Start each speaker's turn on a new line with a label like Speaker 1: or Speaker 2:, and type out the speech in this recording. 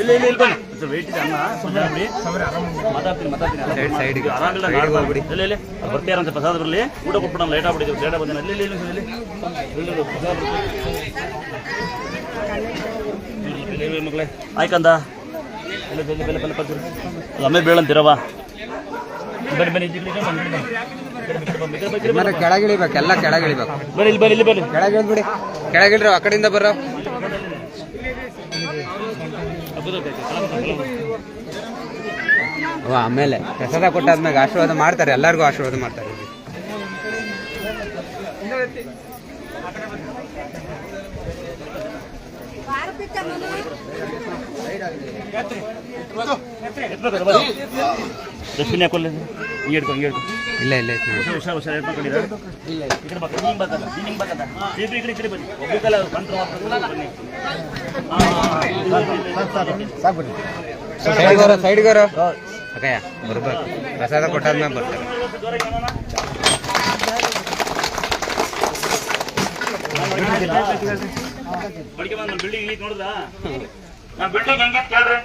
Speaker 1: ಇಲ್ಲ ಇಲ್ಲ ಇಲ್ಲ ಬನ್ನಿ ವೆಯ್ಟ್ ಇದೆ ಅನ್ನ ಸುಮ್ಮನೆ ಮಾತಾಡ್ತೀನಿ ಸೈಡ್ಗೆ ಆರಾಮಿಲ್ಲ ನಾಳೆ ಹೋಗ್ಬಿಡಿ ಇಲ್ಲ ಇಲ್ಲ ಬರ್ತೀಯಾರಂತೆ ಪ್ರಸಾದ ಬರಲಿ ಊಟ ಕೊಟ್ಬಿಡೋಣ ಲೇಟ್ ಆಗ್ಬಿಟ್ಟಿದ್ದೀವಿ ಲೇಟ್ ಬಂದಿನ ಇಲ್ಲಿ ಇಲ್ಲಿ ಇಲ್ಲಿ ಮಕ್ಕಳೇ ಆಯ್ಕಂದ ಇಲ್ಲ ಬೆಲೆ ಬೆಲೆ ಬೆಲೆ ಪಲ್ತೀರಿ ಆಮೇಲೆ ಬೀಳಂತೀರವ ಬನ್ನಿ ಬನ್ನಿ
Speaker 2: ಕೆಳಗಿಳಿಬೇಕು ಎಲ್ಲ ಕೆಳಗಿಳಿಬೇಕು
Speaker 1: ಬನ್ನಿ ಇಲ್ಲಿ ಬನ್ನಿ ಇಲ್ಲಿ ಬನ್ನಿ
Speaker 2: ಕೆಳಗಿಳಿದ್ಬಿಡಿ ಕೆಳಗಿಳ್ರಿ ಆ ಕಡೆಯಿಂದ ಬರೋ ಆಮೇಲೆ ಪ್ರಸಾದ ಕೊಟ್ಟಾದ್ಮೇಲೆ ಆಶೀರ್ವಾದ ಮಾಡ್ತಾರೆ ಎಲ್ಲರಿಗೂ ಆಶೀರ್ವಾದ ಮಾಡ್ತಾರೆ
Speaker 1: ಡಸ್ಟ್ಬಿನ್ ಹಾಕೊಳ್ಳಿ ಹಿಂಗೆ ಹಿಡ್ಕೊ ಹಿಂಗೆ ಹಿಡ್ಕೊ
Speaker 2: ಇಲ್ಲ ಇಲ್ಲ
Speaker 1: ಹುಷಾರು ಹುಷಾರು ಹೇಳ್ಕೊಂಡಿರ ಈ ಕಡೆ ಬಕ್ಕ ಹಿಂಗೆ ಬಕ್ಕದ ಹಿಂಗೆ ಬಕ್ಕದ ಈ ಕಡೆ ಬನ್ನಿ ಒಬ್ಬರಿಗೆಲ್ಲ ಕಂಟ್ರೋಲ್ ಬನ್ನಿ
Speaker 2: ಸೈಡ್ಗೋರ ಅಕ್ಕಯ್ಯ ಬರ್ಬೇಕು ಪ್ರಸಾದ ಕೊಟ್ಟಾದ್ಮೇಲೆ ಬರ್ತಾರೆ
Speaker 1: ಬಿಲ್ಡಿಂಗ್ ನೋಡಿದ ಬಿಲ್ಡಿಂಗ್ ಹೆಂಗೆ ಕೇಳ್ರಿ